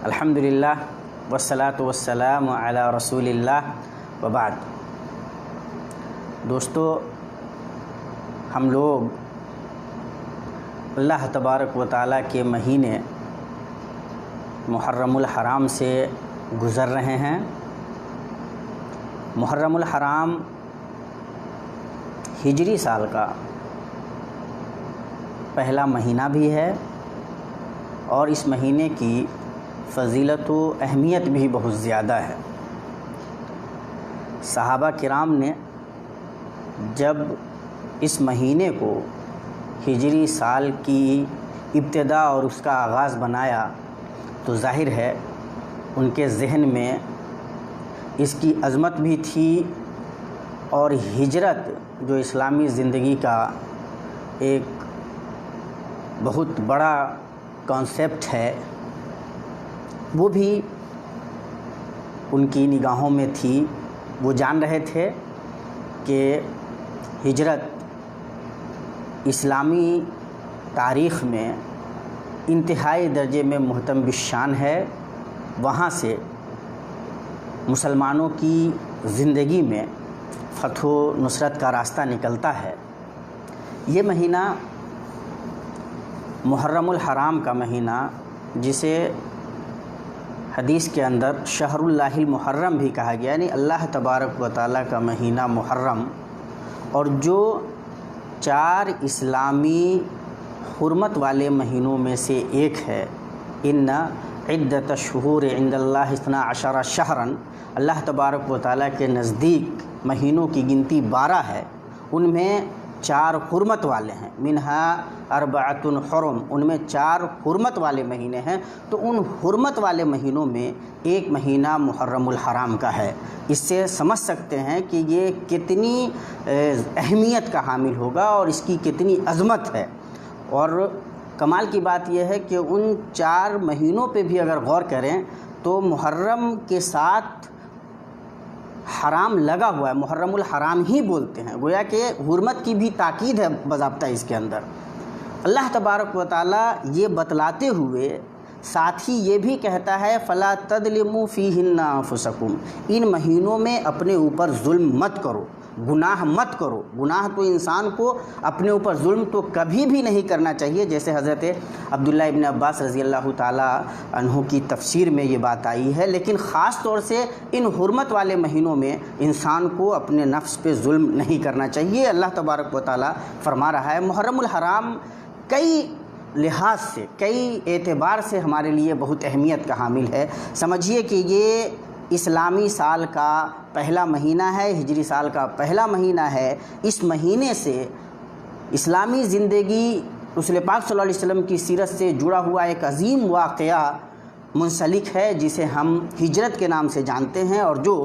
الحمدللہ والصلاۃ والسلام علی رسول اللہ وبعد۔ دوستو، ہم لوگ اللہ تبارک و تعالیٰ کے مہینے محرم الحرام سے گزر رہے ہیں۔ محرم الحرام ہجری سال کا پہلا مہینہ بھی ہے اور اس مہینے کی فضیلت و اہمیت بھی بہت زیادہ ہے۔ صحابہ کرام نے جب اس مہینے کو ہجری سال کی ابتدا اور اس کا آغاز بنایا تو ظاہر ہے ان کے ذہن میں اس کی عظمت بھی تھی، اور ہجرت جو اسلامی زندگی کا ایک بہت بڑا کانسیپٹ ہے وہ بھی ان کی نگاہوں میں تھی۔ وہ جان رہے تھے کہ ہجرت اسلامی تاریخ میں انتہائی درجے میں مہتم بالشان ہے۔ وہاں سے مسلمانوں کی زندگی میں فتح و نصرت کا راستہ نکلتا ہے۔ یہ مہینہ محرم الحرام کا مہینہ، جسے حدیث کے اندر شہر اللہ المحرم بھی کہا گیا، یعنی اللہ تبارک و تعالیٰ کا مہینہ محرم، اور جو 4 اسلامی حرمت والے مہینوں میں سے ایک ہے۔ ان عدت الشہور عند اللہ 12 شہرا، اللہ تبارک و تعالیٰ کے نزدیک مہینوں کی گنتی 12 ہے، ان میں 4 حرمت والے ہیں۔ منہا 4 حرم، ان میں 4 حرمت والے مہینے ہیں۔ تو ان حرمت والے مہینوں میں ایک مہینہ محرم الحرام کا ہے۔ اس سے سمجھ سکتے ہیں کہ یہ کتنی اہمیت کا حامل ہوگا اور اس کی کتنی عظمت ہے۔ اور کمال کی بات یہ ہے کہ ان 4 مہینوں پہ بھی اگر غور کریں تو محرم کے ساتھ حرام لگا ہوا ہے، محرم الحرام ہی بولتے ہیں، گویا کہ حرمت کی بھی تاکید ہے باضابطہ اس کے اندر۔ اللہ تبارک و تعالیٰ یہ بتلاتے ہوئے ساتھ ہی یہ بھی کہتا ہے فَلَا تَظْلِمُوا فِيهِنَّ أَنفُسَكُمْ، ان مہینوں میں اپنے اوپر ظلم مت کرو، گناہ مت کرو۔ گناہ تو انسان کو اپنے اوپر ظلم تو کبھی بھی نہیں کرنا چاہیے، جیسے حضرت عبداللہ ابن عباس رضی اللہ تعالیٰ عنہ کی تفسیر میں یہ بات آئی ہے۔ لیکن خاص طور سے ان حرمت والے مہینوں میں انسان کو اپنے نفس پہ ظلم نہیں کرنا چاہیے۔ اللہ تبارک و تعالیٰ فرما رہا ہے محرم الحرام کئی لحاظ سے، کئی اعتبار سے ہمارے لیے بہت اہمیت کا حامل ہے۔ سمجھیے کہ یہ اسلامی سال کا پہلا مہینہ ہے، ہجری سال کا پہلا مہینہ ہے۔ اس مہینے سے اسلامی زندگی رسول پاک صلی اللہ علیہ وسلم کی سیرت سے جڑا ہوا ایک عظیم واقعہ منسلک ہے، جسے ہم ہجرت کے نام سے جانتے ہیں، اور جو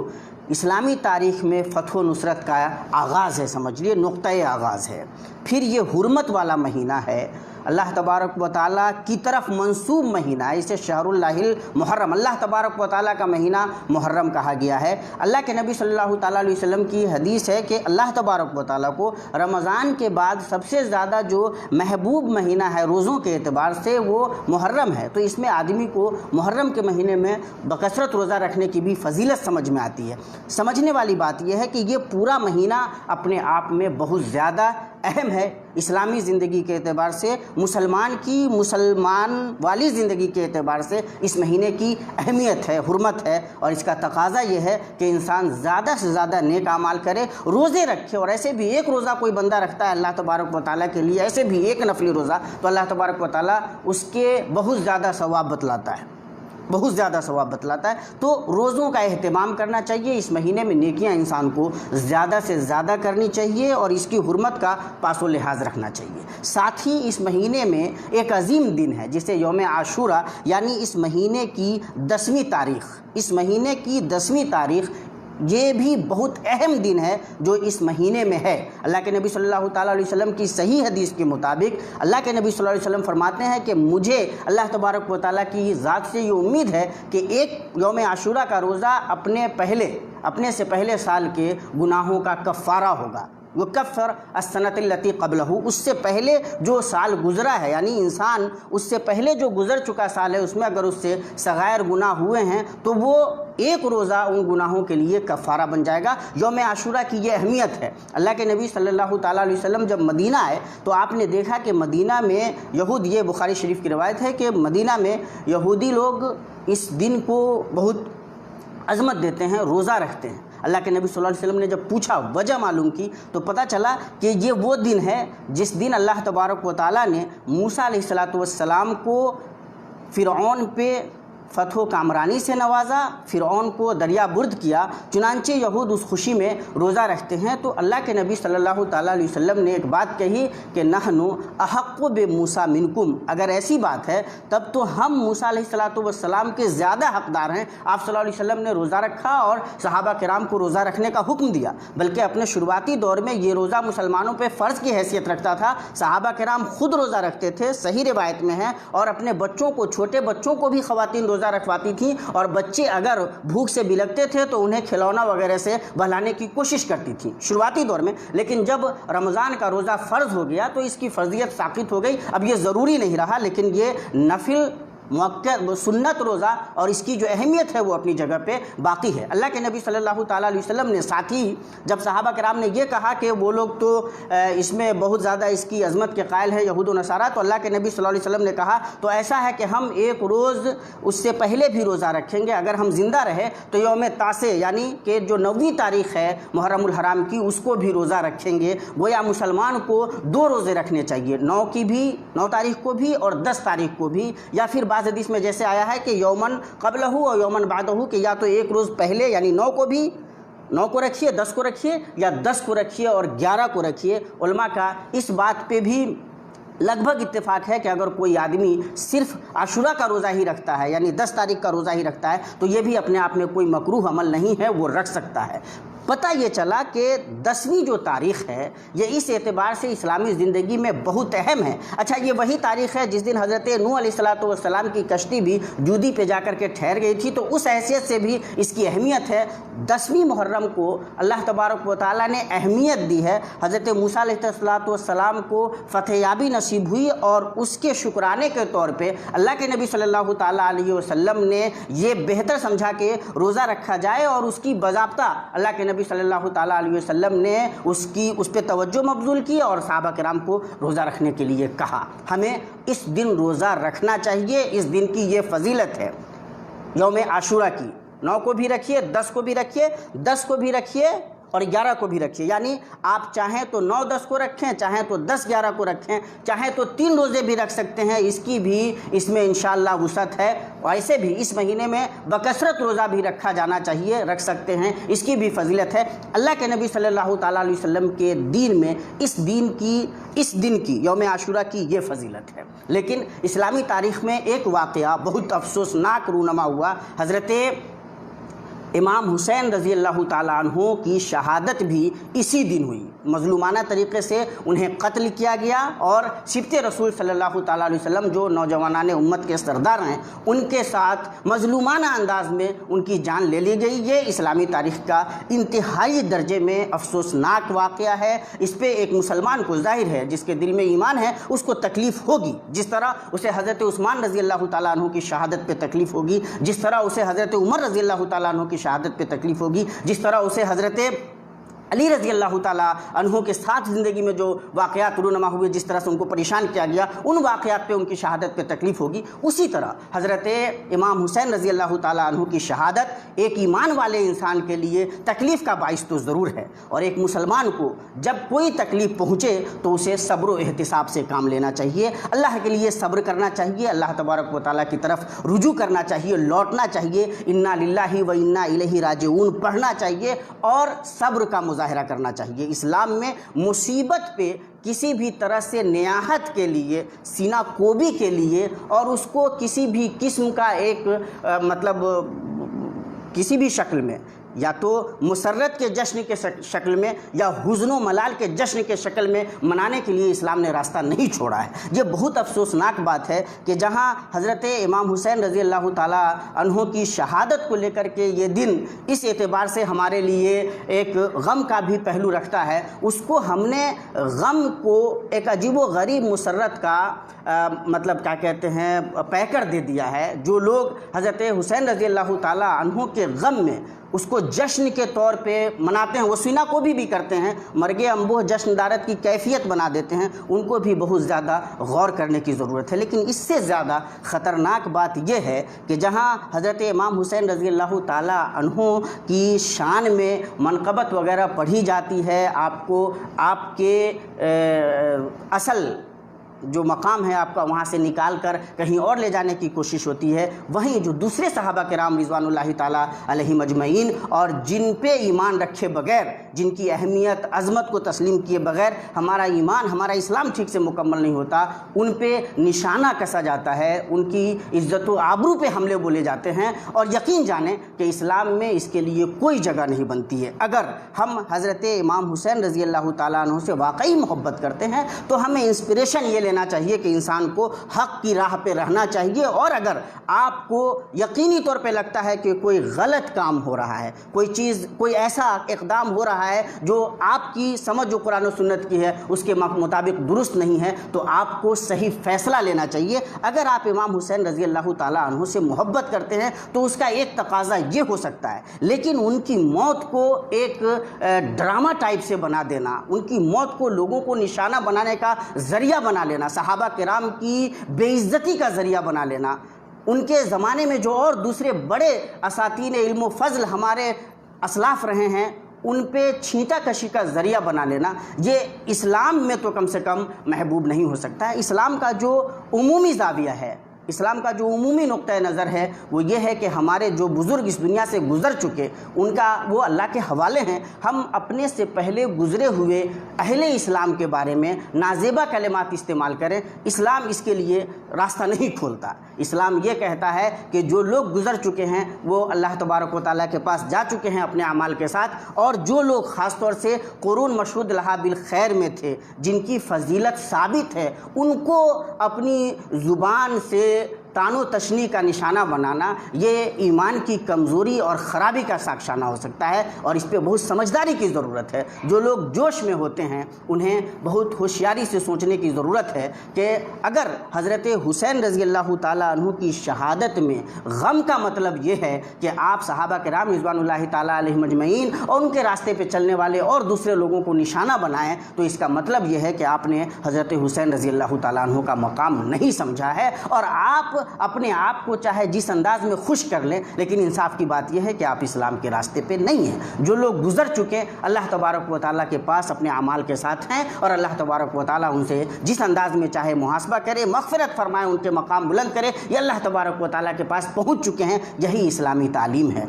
اسلامی تاریخ میں فتح و نصرت کا آغاز ہے، سمجھ لیے نقطۂ آغاز ہے۔ پھر یہ حرمت والا مہینہ ہے، اللہ تبارک و تعالیٰ کی طرف منسوب مہینہ ہے، اسے شہر اللہ المحرم، اللہ تبارک و تعالیٰ کا مہینہ محرم کہا گیا ہے۔ اللہ کے نبی صلی اللہ تعالیٰ علیہ وسلم کی حدیث ہے کہ اللہ تبارک و تعالیٰ کو رمضان کے بعد سب سے زیادہ جو محبوب مہینہ ہے روزوں کے اعتبار سے وہ محرم ہے۔ تو اس میں آدمی کو محرم کے مہینے میں بکثرت روزہ رکھنے کی بھی فضیلت سمجھ میں آتی ہے۔ سمجھنے والی بات یہ ہے کہ یہ پورا مہینہ اپنے آپ میں بہت زیادہ اہم ہے اسلامی زندگی کے اعتبار سے، مسلمان والی زندگی کے اعتبار سے اس مہینے کی اہمیت ہے، حرمت ہے، اور اس کا تقاضا یہ ہے کہ انسان زیادہ سے زیادہ نیک اعمال کرے، روزے رکھے، اور ایسے بھی ایک روزہ کوئی بندہ رکھتا ہے اللہ تبارک و تعالیٰ کے لیے، ایسے بھی ایک نفلی روزہ، تو اللہ تبارک و تعالیٰ اس کے بہت زیادہ ثواب بتلاتا ہے، بہت زیادہ ثواب بتلاتا ہے۔ تو روزوں کا اہتمام کرنا چاہیے، اس مہینے میں نیکیاں انسان کو زیادہ سے زیادہ کرنی چاہیے اور اس کی حرمت کا پاس و لحاظ رکھنا چاہیے۔ ساتھ ہی اس مہینے میں ایک عظیم دن ہے جسے یوم عاشورہ، یعنی اس مہینے کی 10ویں تاریخ، اس مہینے کی 10ویں تاریخ یہ بھی بہت اہم دن ہے جو اس مہینے میں ہے۔ اللہ کے نبی صلی اللہ تعالیٰ علیہ وسلم کی صحیح حدیث کے مطابق اللہ کے نبی صلی اللہ علیہ وسلم فرماتے ہیں کہ مجھے اللہ تبارک و تعالیٰ کی ذات سے یہ امید ہے کہ ایک یوم عاشورہ کا روزہ اپنے سے پہلے سال کے گناہوں کا کفارہ ہوگا۔ وکفر السنۃ التی قبلہ، اس سے پہلے جو سال گزرا ہے، یعنی انسان اس سے پہلے جو گزر چکا سال ہے اس میں اگر اس سے صغائر گناہ ہوئے ہیں تو وہ ایک روزہ ان گناہوں کے لیے کفارہ بن جائے گا۔ یوم عاشورہ کی یہ اہمیت ہے۔ اللہ کے نبی صلی اللہ تعالیٰ علیہ وسلم جب مدینہ آئے تو آپ نے دیکھا کہ مدینہ میں یہود، یہ بخاری شریف کی روایت ہے کہ مدینہ میں یہودی لوگ اس دن کو بہت عظمت دیتے ہیں، روزہ رکھتے ہیں۔ اللہ کے نبی صلی اللہ علیہ وسلم نے جب پوچھا، وجہ معلوم کی، تو پتہ چلا کہ یہ وہ دن ہے جس دن اللہ تبارک و تعالیٰ نے موسیٰ علیہ السلام کو فرعون پہ فتح و کامرانی سے نوازا، فرعون کو دریا برد کیا۔ چنانچہ یہود اس خوشی میں روزہ رکھتے ہیں۔ تو اللہ کے نبی صلی اللہ تعالیٰ علیہ وسلم نے ایک بات کہی کہ نحن احق بموسیٰ منکم، اگر ایسی بات ہے تب تو ہم موسیٰ علیہ السلام کے زیادہ حقدار ہیں۔ آپ صلی اللہ علیہ وسلم نے روزہ رکھا اور صحابہ کرام کو روزہ رکھنے کا حکم دیا، بلکہ اپنے شروعاتی دور میں یہ روزہ مسلمانوں پہ فرض کی حیثیت رکھتا تھا۔ صحابہ کرام خود روزہ رکھتے تھے، صحیح روایت میں ہے، اور اپنے بچوں کو، چھوٹے بچوں کو بھی خواتین روزہ رکھواتی تھیں، اور بچے اگر بھوک سے بلکتے تھے تو انہیں کھلونا وغیرہ سے بہلانے کی کوشش کرتی تھیں شروعاتی دور میں۔ لیکن جب رمضان کا روزہ فرض ہو گیا تو اس کی فرضیت ساقط ہو گئی، اب یہ ضروری نہیں رہا، لیکن یہ نفل موقع سنت روزہ اور اس کی جو اہمیت ہے وہ اپنی جگہ پہ باقی ہے۔ اللہ کے نبی صلی اللہ تعالیٰ علیہ وسلم نے ساتھ ہی جب صحابہ کرام نے یہ کہا کہ وہ لوگ تو اس میں بہت زیادہ اس کی عظمت کے قائل ہیں یہود و نصارہ، تو اللہ کے نبی صلی اللہ علیہ وسلم نے کہا تو ایسا ہے کہ ہم ایک روز اس سے پہلے بھی روزہ رکھیں گے، اگر ہم زندہ رہے تو یوم تاسع یعنی کہ جو 9ویں تاریخ ہے محرم الحرام کی، اس کو بھی روزہ رکھیں گے۔ گویا مسلمان کو 2 روزے رکھنے چاہیے، 9 تاریخ کو بھی اور 10 تاریخ کو بھی، یا پھر بعض حدیث میں جیسے آیا ہے کہ یومن قبلہ اور یومن بعدہ، کہ یا تو ایک روز پہلے یعنی 9 کو رکھیے، 10 کو رکھیے، یا 10 کو رکھیے اور 11 کو رکھیے۔ علماء کا اس بات پہ بھی لگ بھگ اتفاق ہے کہ اگر کوئی آدمی صرف عاشورہ کا روزہ ہی رکھتا ہے، یعنی 10 تاریخ کا روزہ ہی رکھتا ہے، تو یہ بھی اپنے آپ میں کوئی مکروہ عمل نہیں ہے، وہ رکھ سکتا ہے۔ پتہ یہ چلا کہ 10ویں جو تاریخ ہے یہ اس اعتبار سے اسلامی زندگی میں بہت اہم ہے۔ اچھا، یہ وہی تاریخ ہے جس دن حضرت نوح علیہ السلام کی کشتی بھی جودی پہ جا کر کے ٹھہر گئی تھی، تو اس حیثیت سے بھی اس کی اہمیت ہے۔ 10ویں محرم کو اللہ تبارک و تعالیٰ نے اہمیت دی ہے۔ حضرت موسیٰ علیہ السلام کو فتح یابی نصیب ہوئی، اور اس کے شکرانے کے طور پہ اللہ کے نبی صلی اللہ تعالیٰ علیہ وسلم نے یہ بہتر سمجھا کہ روزہ رکھا جائے، اور اس کی باضابطہ اللہ کے نبی صلی اللہ تعالیٰ علیہ وسلم نے اس پہ توجہ مبذول کی اور صحابہ کرام کو روزہ رکھنے کے لیے کہا۔ ہمیں اس دن روزہ رکھنا چاہیے، اس دن کی یہ فضیلت ہے یوم عاشورہ کی۔ 9 کو بھی رکھیے، 10 کو بھی رکھیے، 10 کو بھی رکھیے اور 11 کو بھی رکھیے، یعنی آپ چاہیں تو 9-10 کو رکھیں، چاہیں تو 10-11 کو رکھیں، چاہیں تو 3 روزے بھی رکھ سکتے ہیں، اس کی بھی اس میں انشاءاللہ وسعت ہے۔ ویسے بھی اس مہینے میں بکثرت روزہ بھی رکھا جانا چاہیے، رکھ سکتے ہیں، اس کی بھی فضیلت ہے۔ اللہ کے نبی صلی اللہ تعالیٰ علیہ وسلم کے دین میں اس دن کی یوم عاشورہ کی یہ فضیلت ہے۔ لیکن اسلامی تاریخ میں ایک واقعہ بہت افسوسناک رونما ہوا۔ حضرت امام حسین رضی اللہ تعالیٰ عنہ کی شہادت بھی اسی دن ہوئی، مظلومانہ طریقے سے انہیں قتل کیا گیا، اور سبط رسول صلی اللہ تعالیٰ علیہ وسلم جو نوجوانان امت کے سردار ہیں ان کے ساتھ مظلومانہ انداز میں ان کی جان لے لی گئی۔ یہ اسلامی تاریخ کا انتہائی درجے میں افسوسناک واقعہ ہے۔ اس پہ ایک مسلمان کو ظاہر ہے، جس کے دل میں ایمان ہے اس کو تکلیف ہوگی، جس طرح اسے حضرت عثمان رضی اللہ تعالیٰ عنہ کی شہادت پہ تکلیف ہوگی، جس طرح اسے حضرت عمر رضی اللہ تعالیٰ عنہ کی شہادت پہ تکلیف ہوگی، جس طرح اسے حضرت علی رضی اللہ تعالیٰ عنہ کے ساتھ زندگی میں جو واقعات رونما ہوئے، جس طرح سے ان کو پریشان کیا گیا، ان واقعات پہ ان کی شہادت پہ تکلیف ہوگی، اسی طرح حضرت امام حسین رضی اللہ تعالیٰ عنہ کی شہادت ایک ایمان والے انسان کے لیے تکلیف کا باعث تو ضرور ہے۔ اور ایک مسلمان کو جب کوئی تکلیف پہنچے تو اسے صبر و احتساب سے کام لینا چاہیے، اللہ کے لیے صبر کرنا چاہیے، اللہ تبارک و تعالیٰ کی طرف رجوع کرنا چاہیے، لوٹنا چاہیے، انا للہ و انا الیہ راجعون پڑھنا چاہیے، اور صبر کا مظاہرہ کرنا چاہیے۔ اسلام میں مصیبت پہ کسی بھی طرح سے نیاحت کے لیے، سینہ کوبی کے لیے، اور اس کو کسی بھی قسم کا ایک کسی بھی شکل میں یا تو مسرت کے جشن کے شکل میں یا حزن و ملال کے جشن کے شکل میں منانے کے لیے اسلام نے راستہ نہیں چھوڑا ہے۔ یہ بہت افسوسناک بات ہے کہ جہاں حضرت امام حسین رضی اللہ تعالیٰ عنہ کی شہادت کو لے کر کے یہ دن اس اعتبار سے ہمارے لیے ایک غم کا بھی پہلو رکھتا ہے، اس کو ہم نے غم کو ایک عجیب و غریب مسرت کا مطلب کیا کہتے ہیں پیکر دے دیا ہے۔ جو لوگ حضرت حسین رضی اللہ تعالیٰ عنہ کے غم میں اس کو جشن کے طور پہ مناتے ہیں، وہ سینا کو بھی کرتے ہیں، مرگ انبوہ جشن دارت کی کیفیت بنا دیتے ہیں، ان کو بھی بہت زیادہ غور کرنے کی ضرورت ہے۔ لیکن اس سے زیادہ خطرناک بات یہ ہے کہ جہاں حضرت امام حسین رضی اللہ تعالیٰ عنہ کی شان میں منقبت وغیرہ پڑھی جاتی ہے، آپ کو آپ کے اصل جو مقام ہے آپ کا وہاں سے نکال کر کہیں اور لے جانے کی کوشش ہوتی ہے، وہیں جو دوسرے صحابہ کرام رضوان اللہ تعالیٰ علیہم اجمعین اور جن پہ ایمان رکھے بغیر، جن کی اہمیت عظمت کو تسلیم کیے بغیر ہمارا ایمان ہمارا اسلام ٹھیک سے مکمل نہیں ہوتا، ان پہ نشانہ کسا جاتا ہے، ان کی عزت و آبرو پہ حملے بولے جاتے ہیں، اور یقین جانیں کہ اسلام میں اس کے لیے کوئی جگہ نہیں بنتی ہے۔ اگر ہم حضرت امام حسین رضی اللہ تعالیٰ عنہ سے واقعی محبت کرتے ہیں تو ہمیں انسپریشن یہ لینا چاہیے کہ انسان کو حق کی راہ پہ رہنا چاہیے، اور اگر آپ کو یقینی طور پہ لگتا ہے کہ کوئی غلط کام ہو رہا ہے، کوئی ایسا اقدام ہو رہا ہے جو آپ کی سمجھ جو قرآن و سنت کی ہے اس کے مطابق درست نہیں ہے، تو آپ کو صحیح فیصلہ لینا چاہیے۔ اگر آپ امام حسین رضی اللہ تعالیٰ عنہ سے محبت کرتے ہیں تو اس کا ایک تقاضا یہ ہو سکتا ہے، لیکن ان کی موت کو ایک ڈرامہ ٹائپ سے بنا دینا، ان کی موت کو لوگوں کو نشانہ بنانے کا ذریعہ بنا لینا، صحابہ کرام کی بے عزتی کا ذریعہ بنا لینا، ان کے زمانے میں جو اور دوسرے بڑے اساتین علم و فضل ہمارے اسلاف رہے ہیں ان پہ چھینٹا کشی کا ذریعہ بنا لینا، یہ اسلام میں تو کم سے کم محبوب نہیں ہو سکتا ہے۔ اسلام کا جو عمومی زاویہ ہے، اسلام کا جو عمومی نقطہ نظر ہے وہ یہ ہے کہ ہمارے جو بزرگ اس دنیا سے گزر چکے ان کا وہ اللہ کے حوالے ہیں، ہم اپنے سے پہلے گزرے ہوئے اہل اسلام کے بارے میں نازیبا کلمات استعمال کریں۔ اسلام اس کے لیے راستہ نہیں کھولتا۔ اسلام یہ کہتا ہے کہ جو لوگ گزر چکے ہیں وہ اللہ تبارک و تعالیٰ کے پاس جا چکے ہیں اپنے اعمال کے ساتھ، اور جو لوگ خاص طور سے قرون مشہود لہا بالخیر میں تھے، جن کی فضیلت ثابت ہے، ان کو اپنی زبان سے تان و تشنیع کا نشانہ بنانا یہ ایمان کی کمزوری اور خرابی کا ساکشانہ ہو سکتا ہے، اور اس پہ بہت سمجھداری کی ضرورت ہے۔ جو لوگ جوش میں ہوتے ہیں انہیں بہت ہوشیاری سے سوچنے کی ضرورت ہے کہ اگر حضرت حسین رضی اللہ تعالیٰ عنہ کی شہادت میں غم کا مطلب یہ ہے کہ آپ صحابہ کرام رضوان اللہ تعالیٰ علیہم اجمعین اور ان کے راستے پہ چلنے والے اور دوسرے لوگوں کو نشانہ بنائیں، تو اس کا مطلب یہ ہے کہ آپ نے حضرت حسین رضی اللہ تعالیٰ عنہ کا مقام نہیں سمجھا ہے، اور آپ اپنے آپ کو چاہے جس انداز میں خوش کر لیں، لیکن انصاف کی بات یہ ہے کہ آپ اسلام کے راستے پہ نہیں ہیں۔ جو لوگ گزر چکے اللہ تبارک و تعالیٰ کے پاس اپنے اعمال کے ساتھ ہیں، اور اللہ تبارک و تعالیٰ ان سے جس انداز میں چاہے محاسبہ کرے، مغفرت فرمائے، ان کے مقام بلند کرے، یہ اللہ تبارک و تعالیٰ کے پاس پہنچ چکے ہیں۔ یہی اسلامی تعلیم ہے۔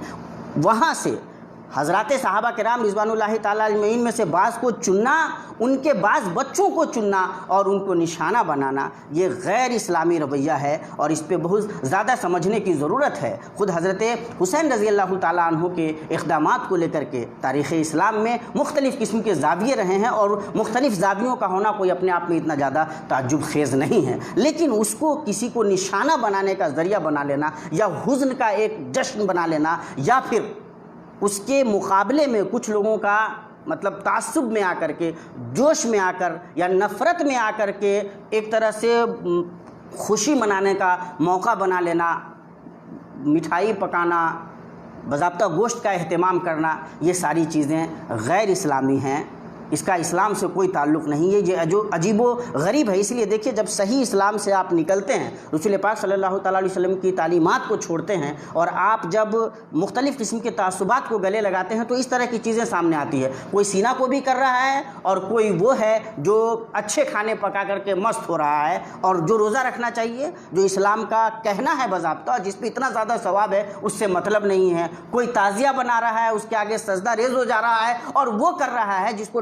وہاں سے حضرات صحابہ کرام رضوان اللہ تعالیٰ اجمعین میں سے بعض کو چننا، ان کے بعض بچوں کو چننا اور ان کو نشانہ بنانا، یہ غیر اسلامی رویہ ہے، اور اس پہ بہت زیادہ سمجھنے کی ضرورت ہے۔ خود حضرت حسین رضی اللہ تعالیٰ عنہ کے اقدامات کو لے کر کے تاریخ اسلام میں مختلف قسم کے زاویے رہے ہیں، اور مختلف زاویوں کا ہونا کوئی اپنے آپ میں اتنا زیادہ تعجب خیز نہیں ہے، لیکن اس کو کسی کو نشانہ بنانے کا ذریعہ بنا لینا، یا حزن کا ایک جشن بنا لینا، یا پھر اس کے مقابلے میں کچھ لوگوں کا مطلب تعصب میں آ کر کے، جوش میں آ کر یا نفرت میں آ کر کے ایک طرح سے خوشی منانے کا موقع بنا لینا، مٹھائی پکانا، باضابطہ گوشت کا اہتمام کرنا، یہ ساری چیزیں غیر اسلامی ہیں، اس کا اسلام سے کوئی تعلق نہیں ہے۔ یہ جو عجیب و غریب ہے، اس لیے دیکھیے جب صحیح اسلام سے آپ نکلتے ہیں، رسول پاک صلی اللہ تعالیٰ علیہ وسلم کی تعلیمات کو چھوڑتے ہیں، اور آپ جب مختلف قسم کے تعصبات کو گلے لگاتے ہیں تو اس طرح کی چیزیں سامنے آتی ہے۔ کوئی سینہ کو بھی کر رہا ہے، اور کوئی وہ ہے جو اچھے کھانے پکا کر کے مست ہو رہا ہے، اور جو روزہ رکھنا چاہیے، جو اسلام کا کہنا ہے باضابطہ، جس پہ اتنا زیادہ ثواب ہے، اس سے مطلب نہیں ہے۔ کوئی تعزیہ بنا رہا ہے، اس کے آگے سجدہ ریز ہو جا رہا ہے، اور وہ کر رہا ہے جس کو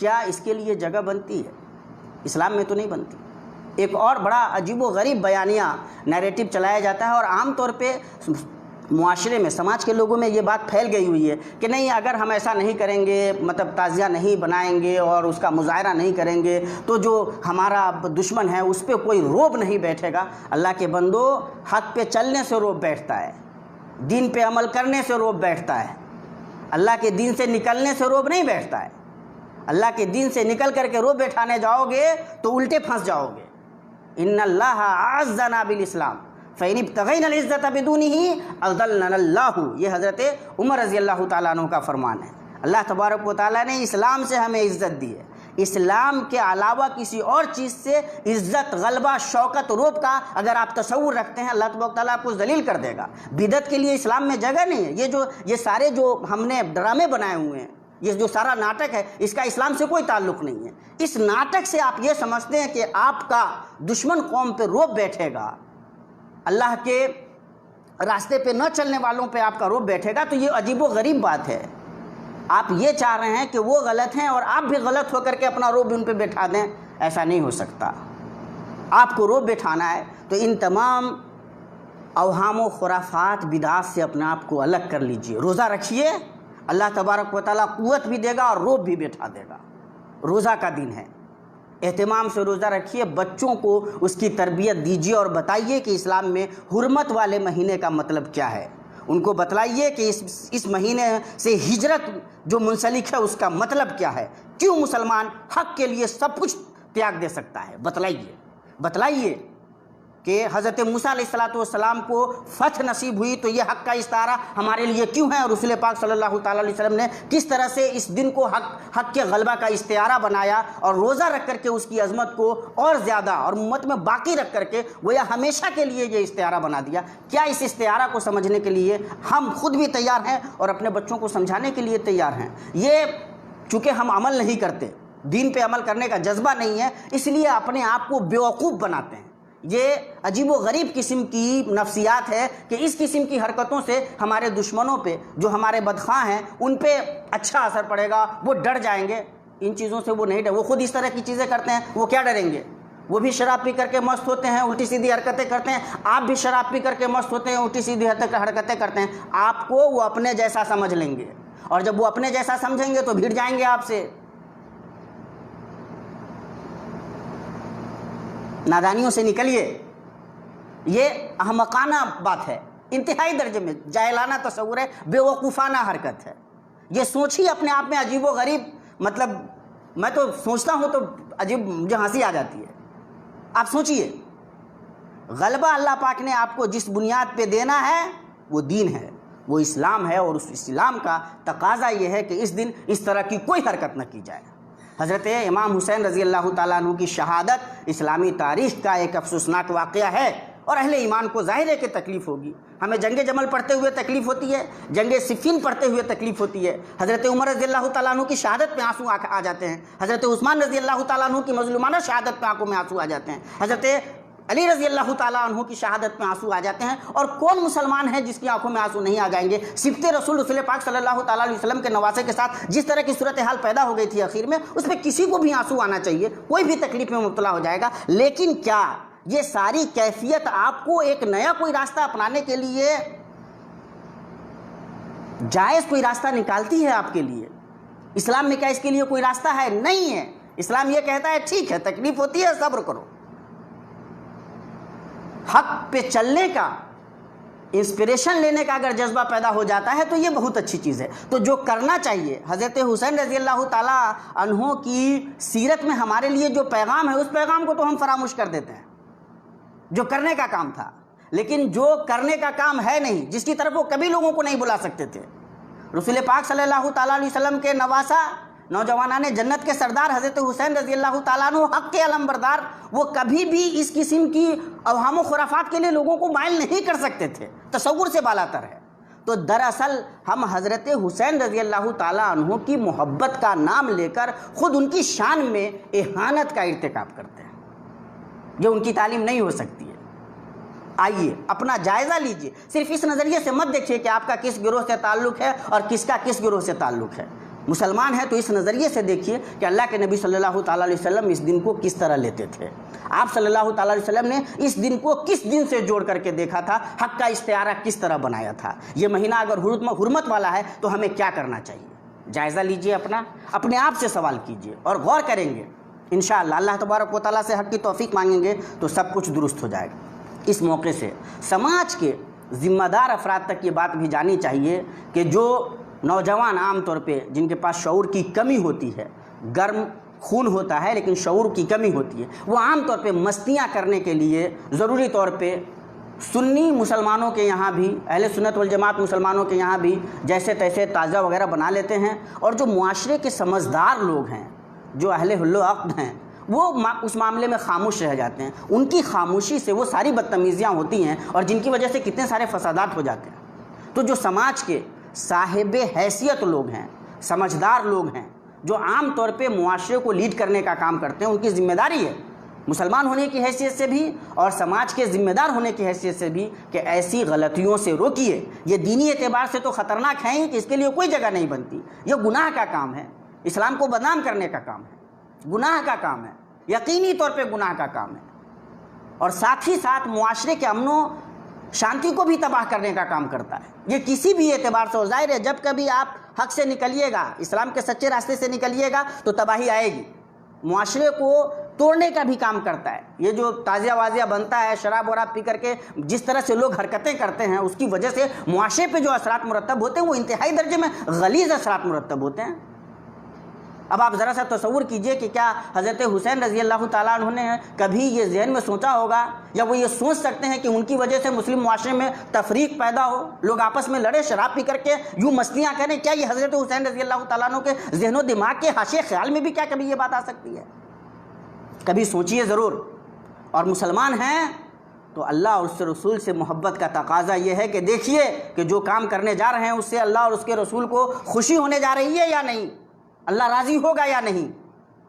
کیا اس کے لیے جگہ بنتی ہے؟ اسلام میں تو نہیں بنتی۔ ایک اور بڑا عجیب و غریب بیانیہ نیریٹو چلایا جاتا ہے، اور عام طور پہ معاشرے میں، سماج کے لوگوں میں یہ بات پھیل گئی ہوئی ہے کہ نہیں، اگر ہم ایسا نہیں کریں گے، مطلب تعزیہ نہیں بنائیں گے اور اس کا مظاہرہ نہیں کریں گے، تو جو ہمارا دشمن ہے اس پہ کوئی روب نہیں بیٹھے گا۔ اللہ کے بندو، حق پہ چلنے سے روب بیٹھتا ہے، دین پہ عمل کرنے سے روب بیٹھتا ہے، اللہ کے دین سے نکلنے سے روب نہیں بیٹھتا ہے۔ اللہ کے دین سے نکل کر کے روب بیٹھانے جاؤ گے تو الٹے پھنس جاؤ گے۔ ان اللہ اعزنا بالاسلام فإن ابتغینا العزة بدونه اذلنا اللہ، یہ حضرت عمر رضی اللہ تعالیٰ عنہ کا فرمان ہے۔ اللہ تبارک و تعالیٰ نے اسلام سے ہمیں عزت دی ہے۔ اسلام کے علاوہ کسی اور چیز سے عزت، غلبہ، شوکت، روب کا اگر آپ تصور رکھتے ہیں، اللہ تبارک و تعالیٰ آپ کو ذلیل کر دے گا۔ بدعت کے لیے اسلام میں جگہ نہیں ہے۔ یہ سارے جو ہم نے ڈرامے بنائے ہوئے ہیں، یہ جو سارا ناٹک ہے، اس کا اسلام سے کوئی تعلق نہیں ہے۔ اس ناٹک سے آپ یہ سمجھتے ہیں کہ آپ کا دشمن قوم پہ روب بیٹھے گا، اللہ کے راستے پہ نہ چلنے والوں پہ آپ کا روب بیٹھے گا، تو یہ عجیب و غریب بات ہے۔ آپ یہ چاہ رہے ہیں کہ وہ غلط ہیں اور آپ بھی غلط ہو کر کے اپنا روب ان پہ بٹھا دیں، ایسا نہیں ہو سکتا۔ آپ کو روب بٹھانا ہے تو ان تمام اوہام و خرافات، بدعات سے اپنے آپ کو الگ کر لیجئے۔ روزہ رکھیے، اللہ تبارک و تعالیٰ قوت بھی دے گا اور روب بھی بٹھا دے گا۔ روزہ کا دن ہے، اہتمام سے روزہ رکھیے، بچوں کو اس کی تربیت دیجیے اور بتائیے کہ اسلام میں حرمت والے مہینے کا مطلب کیا ہے۔ ان کو بتلائیے کہ اس مہینے سے ہجرت جو منسلک ہے اس کا مطلب کیا ہے، کیوں مسلمان حق کے لیے سب کچھ تیاگ دے سکتا ہے۔ بتلائیے کہ حضرت موسیٰ علیہ السلام کو فتح نصیب ہوئی تو یہ حق کا استعارہ ہمارے لیے کیوں ہے، اور رسول پاک صلی اللہ تعالیٰ علیہ وسلم نے کس طرح سے اس دن کو حق کے غلبہ کا استعارہ بنایا، اور روزہ رکھ کر کے اس کی عظمت کو اور زیادہ اور امت میں باقی رکھ کر کے گویا ہمیشہ کے لیے یہ استعارہ بنا دیا۔ کیا اس استعارہ کو سمجھنے کے لیے ہم خود بھی تیار ہیں اور اپنے بچوں کو سمجھانے کے لیے تیار ہیں؟ یہ چونکہ ہم عمل نہیں کرتے، دین پہ عمل کرنے کا جذبہ نہیں ہے، اس لیے اپنے آپ کو بیوقوف بناتے ہیں۔ یہ عجیب و غریب قسم کی نفسیات ہے کہ اس قسم کی حرکتوں سے ہمارے دشمنوں پہ، جو ہمارے بدخواہ ہیں، ان پہ اچھا اثر پڑے گا، وہ ڈر جائیں گے۔ ان چیزوں سے وہ نہیں ڈر، وہ خود اس طرح کی چیزیں کرتے ہیں، وہ کیا ڈریں گے؟ وہ بھی شراب پی کر کے مست ہوتے ہیں، الٹی سیدھی حرکتیں کرتے ہیں۔ آپ بھی شراب پی کر کے مست ہوتے ہیں، الٹی سیدھی حرکتیں کرتے ہیں۔ آپ کو وہ اپنے جیسا سمجھ لیں گے، اور جب وہ اپنے جیسا سمجھیں گے تو بھیڑ جائیں گے آپ سے۔ نادانیوں سے نکلیے، یہ احمقانہ بات ہے، انتہائی درجے میں جاہلانہ تصور ہے، بے وقوفانہ حرکت ہے۔ یہ سوچ ہی اپنے آپ میں عجیب و غریب، مطلب میں تو سوچتا ہوں تو عجیب، مجھے ہنسی آ جاتی ہے۔ آپ سوچئے، غلبہ اللہ پاک نے آپ کو جس بنیاد پہ دینا ہے وہ دین ہے، وہ اسلام ہے، اور اس اسلام کا تقاضا یہ ہے کہ اس دن اس طرح کی کوئی حرکت نہ کی جائے۔ حضرت امام حسین رضی اللہ تعالیٰ عنہ کی شہادت اسلامی تاریخ کا ایک افسوسناک واقعہ ہے، اور اہل ایمان کو ظاہر ہے کہ تکلیف ہوگی۔ ہمیں جنگ جمل پڑھتے ہوئے تکلیف ہوتی ہے، جنگ صفین پڑھتے ہوئے تکلیف ہوتی ہے۔ حضرت عمر رضی اللہ تعالیٰ عنہ کی شہادت پہ آنسو آ جاتے ہیں، حضرت عثمان رضی اللہ تعالیٰ عنہ کی مظلومانہ شہادت پہ آنکھوں میں آنسو آ جاتے ہیں، حضرت علی رضی اللہ تعالیٰ عنہ کی شہادت پہ آنسو آ جاتے ہیں۔ اور کون مسلمان ہے جس کی آنکھوں میں آنسو نہیں آ جائیں گے؟ صفت رسول پاک صلی اللہ تعالیٰ علیہ وسلم کے نواسے کے ساتھ جس طرح کی صورتحال پیدا ہو گئی تھی اخیر میں، اس میں کسی کو بھی آنسو آنا چاہیے، کوئی بھی تکلیف میں مبتلا ہو جائے گا۔ لیکن کیا یہ ساری کیفیت آپ کو ایک نیا کوئی راستہ اپنانے کے لیے جائز کوئی راستہ نکالتی ہے آپ کے لیے؟ اسلام میں کیا اس کے لیے کوئی راستہ ہے؟ نہیں ہے۔ اسلام یہ کہتا ہے ٹھیک ہے، تکلیف ہوتی ہے، صبر کرو۔ حق پہ چلنے کا، انسپریشن لینے کا اگر جذبہ پیدا ہو جاتا ہے تو یہ بہت اچھی چیز ہے۔ تو جو کرنا چاہیے، حضرت حسین رضی اللہ تعالیٰ عنہ کی سیرت میں ہمارے لیے جو پیغام ہے، اس پیغام کو تو ہم فراموش کر دیتے ہیں، جو کرنے کا کام تھا۔ لیکن جو کرنے کا کام ہے نہیں، جس کی طرف وہ کبھی لوگوں کو نہیں بلا سکتے تھے، رسول پاک صلی اللہ تعالیٰ علیہ وسلم کے نواسا، نوجوانان جنت کے سردار حضرت حسین رضی اللہ تعالیٰ عنہ، حق کے علمبردار، وہ کبھی بھی اس قسم کی اوہام و خرافات کے لیے لوگوں کو مائل نہیں کر سکتے تھے، تصور سے بالاتر ہے۔ تو دراصل ہم حضرت حسین رضی اللہ تعالیٰ عنہ کی محبت کا نام لے کر خود ان کی شان میں اہانت کا ارتکاب کرتے ہیں، جو ان کی تعلیم نہیں ہو سکتی ہے۔ آئیے اپنا جائزہ لیجئے، صرف اس نظریے سے مت دیکھیے کہ آپ کا کس گروہ سے تعلق ہے اور کس کا کس گروہ سے تعلق ہے۔ مسلمان ہے تو اس نظریے سے دیکھیے کہ اللہ کے نبی صلی اللہ تعالیٰ علیہ وسلم اس دن کو کس طرح لیتے تھے، آپ صلی اللہ تعالیٰ علیہ وسلم نے اس دن کو کس دن سے جوڑ کر کے دیکھا تھا، حق کا استعارہ کس طرح بنایا تھا۔ یہ مہینہ اگر حرمت والا ہے تو ہمیں کیا کرنا چاہیے، جائزہ لیجئے، اپنے آپ سے سوال کیجئے اور غور کریں گے، انشاءاللہ اللہ تبارک و تعالیٰ سے حق کی توفیق مانگیں گے تو سب کچھ درست ہو جائے گا۔ اس موقع سے سماج کے ذمہ دار افراد تک یہ بات بھی جانی چاہیے کہ جو نوجوان عام طور پہ جن کے پاس شعور کی کمی ہوتی ہے، گرم خون ہوتا ہے لیکن شعور کی کمی ہوتی ہے، وہ عام طور پہ مستیاں کرنے کے لیے ضروری طور پہ سنی مسلمانوں کے یہاں بھی، اہل سنت والجماعت مسلمانوں کے یہاں بھی جیسے تیسے تازہ وغیرہ بنا لیتے ہیں، اور جو معاشرے کے سمجھدار لوگ ہیں، جو اہل حل و عقد ہیں، وہ اس معاملے میں خاموش رہ جاتے ہیں۔ ان کی خاموشی سے وہ ساری بدتمیزیاں ہوتی ہیں اور جن کی وجہ سے کتنے سارے فسادات ہو جاتے ہیں۔ تو جو سماج کے صاحب حیثیت لوگ ہیں، سمجھدار لوگ ہیں، جو عام طور پہ معاشرے کو لیڈ کرنے کا کام کرتے ہیں، ان کی ذمہ داری ہے مسلمان ہونے کی حیثیت سے بھی اور سماج کے ذمہ دار ہونے کی حیثیت سے بھی کہ ایسی غلطیوں سے روکیے۔ یہ دینی اعتبار سے تو خطرناک ہے ہی کہ اس کے لیے کوئی جگہ نہیں بنتی، یہ گناہ کا کام ہے، اسلام کو بدنام کرنے کا کام ہے، گناہ کا کام ہے، یقینی طور پہ گناہ کا کام ہے، اور ساتھ ہی ساتھ معاشرے کے امن و شانتی کو بھی تباہ کرنے کا کام کرتا ہے۔ یہ کسی بھی اعتبار سے، ظاہر ہے جب کبھی آپ حق سے نکلیے گا، اسلام کے سچے راستے سے نکلیے گا تو تباہی آئے گی، معاشرے کو توڑنے کا بھی کام کرتا ہے۔ یہ جو تازیہ وازیہ بنتا ہے، شراب وراب پی کر کے جس طرح سے لوگ حرکتیں کرتے ہیں، اس کی وجہ سے معاشرے پہ جو اثرات مرتب ہوتے ہیں وہ انتہائی درجے میں غلیظ اثرات مرتب ہوتے ہیں۔ اب آپ ذرا سا تصور کیجئے کہ کیا حضرت حسین رضی اللہ تعالیٰ عنہ نے کبھی یہ ذہن میں سوچا ہوگا، یا وہ یہ سوچ سکتے ہیں کہ ان کی وجہ سے مسلم معاشرے میں تفریق پیدا ہو، لوگ آپس میں لڑے، شراب پی کر کے یوں مستیاں کریں؟ کیا یہ حضرت حسین رضی اللہ تعالیٰ عنہ کے ذہن و دماغ کے حاشیے خیال میں بھی کیا کبھی یہ بات آ سکتی ہے؟ کبھی سوچئے ضرور۔ اور مسلمان ہیں تو اللہ اور اس کے رسول سے محبت کا تقاضا یہ ہے کہ دیکھیے کہ جو کام کرنے جا رہے ہیں اس سے اللہ اور اس کے رسول کو خوشی ہونے جا رہی ہے یا نہیں، اللہ راضی ہوگا یا نہیں۔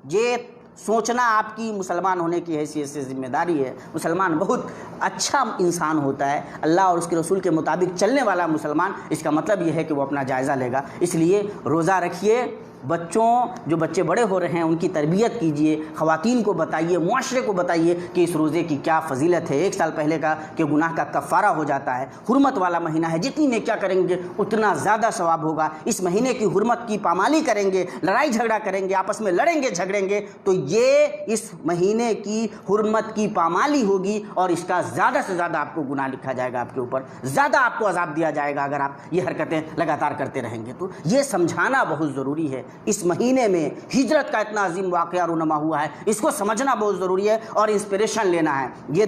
یہ سوچنا آپ کی مسلمان ہونے کی حیثیت سے ذمہ داری ہے۔ مسلمان بہت اچھا انسان ہوتا ہے، اللہ اور اس کے رسول کے مطابق چلنے والا مسلمان، اس کا مطلب یہ ہے کہ وہ اپنا جائزہ لے گا۔ اس لیے روزہ رکھیے، جو بچے بڑے ہو رہے ہیں ان کی تربیت کیجئے، خواتین کو بتائیے، معاشرے کو بتائیے کہ اس روزے کی کیا فضیلت ہے۔ 1 سال پہلے کا کہ گناہ کا کفارہ ہو جاتا ہے، حرمت والا مہینہ ہے، جتنی نیکیاں کریں گے اتنا زیادہ ثواب ہوگا۔ اس مہینے کی حرمت کی پامالی کریں گے، لڑائی جھگڑا کریں گے، آپس میں لڑیں گے جھگڑیں گے تو یہ اس مہینے کی حرمت کی پامالی ہوگی، اور اس کا زیادہ سے زیادہ آپ کو گناہ لکھا جائے گا، آپ کے اوپر زیادہ آپ کو عذاب دیا جائے گا اگر آپ یہ حرکتیں لگاتار کرتے رہیں گے۔ تو یہ سمجھانا بہت ضروری ہے۔ اس مہینے میں ہجرت کا اتنا عظیم واقعہ رونما ہوا ہے، اس کو سمجھنا بہت ضروری ہے اور انسپریشن لینا ہے۔ یہ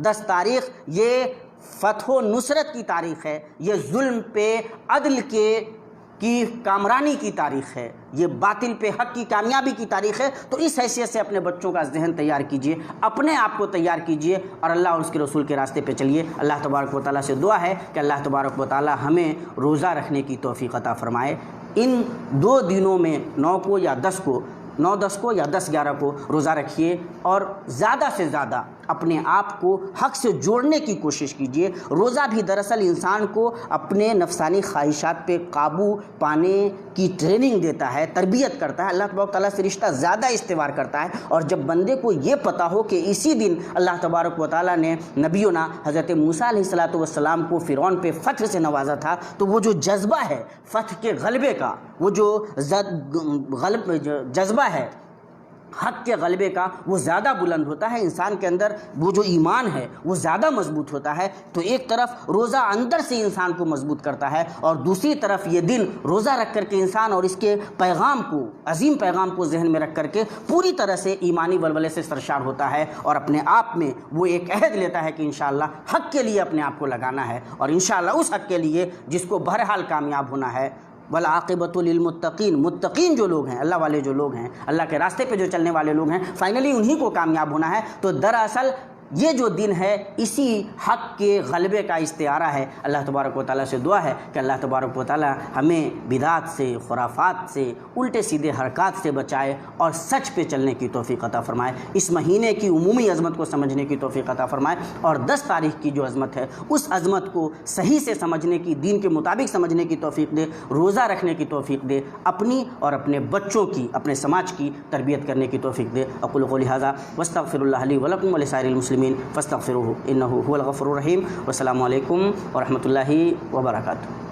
10 تاریخ یہ فتح و نصرت کی تاریخ ہے، یہ ظلم پہ عدل کی کامرانی کی تاریخ ہے، یہ باطل پہ حق کی کامیابی کی تاریخ ہے۔ تو اس حیثیت سے اپنے بچوں کا ذہن تیار کیجئے، اپنے آپ کو تیار کیجئے اور اللہ اور اس کے رسول کے راستے پہ چلیے۔ اللہ تبارک و تعالیٰ سے دعا ہے کہ اللہ تبارک و تعالیٰ ہمیں روزہ رکھنے کی توفیق عطا فرمائے۔ ان 2 دنوں میں 9 کو یا 10 کو 9-10 کو یا 10-11 کو روزہ رکھیے اور زیادہ سے زیادہ اپنے آپ کو حق سے جوڑنے کی کوشش کیجیے۔ روزہ بھی دراصل انسان کو اپنے نفسانی خواہشات پہ قابو پانے کی ٹریننگ دیتا ہے، تربیت کرتا ہے، اللہ تبارک و تعالیٰ سے رشتہ زیادہ استوار کرتا ہے۔ اور جب بندے کو یہ پتہ ہو کہ اسی دن اللہ تبارک و تعالیٰ نے نبینا حضرت موسیٰ علیہ السلام کو فرعون پہ فتح سے نوازا تھا، تو وہ جو جذبہ ہے فتح کے غلبے کا، وہ جو جذبہ ہے حق کے غلبے کا، وہ زیادہ بلند ہوتا ہے۔ انسان کے اندر وہ جو ایمان ہے وہ زیادہ مضبوط ہوتا ہے۔ تو ایک طرف روزہ اندر سے انسان کو مضبوط کرتا ہے، اور دوسری طرف یہ دن روزہ رکھ کر کے انسان اور اس کے پیغام کو، عظیم پیغام کو ذہن میں رکھ کر کے پوری طرح سے ایمانی ولولے سے سرشار ہوتا ہے، اور اپنے آپ میں وہ ایک عہد لیتا ہے کہ انشاءاللہ حق کے لیے اپنے آپ کو لگانا ہے، اور انشاءاللہ اس حق کے لیے جس کو بہرحال کامیاب ہونا ہے۔ والعاقبۃ للمتقین، متقین جو لوگ ہیں، اللہ والے جو لوگ ہیں، اللہ کے راستے پہ جو چلنے والے لوگ ہیں، فائنلی انہی کو کامیاب ہونا ہے۔ تو دراصل یہ جو دن ہے اسی حق کے غلبے کا استعارہ ہے۔ اللہ تبارک و تعالیٰ سے دعا ہے کہ اللہ تبارک و تعالیٰ ہمیں بدعات سے، خرافات سے، الٹے سیدھے حرکات سے بچائے اور سچ پہ چلنے کی توفیق عطا فرمائے، اس مہینے کی عمومی عظمت کو سمجھنے کی توفیق عطا فرمائے، اور 10 تاریخ کی جو عظمت ہے اس عظمت کو صحیح سے سمجھنے کی، دین کے مطابق سمجھنے کی توفیق دے، روزہ رکھنے کی توفیق دے، اپنی اور اپنے بچوں کی، اپنے سماج کی تربیت کرنے کی توفیق دے۔ اقول قولی ھذا واستغفر اللہ لی ولکم ولسائر المسلمین فاستغفروہ انہ هو الغفور الرحیم۔ والسلام علیکم ورحمۃ اللہ وبرکاتہ۔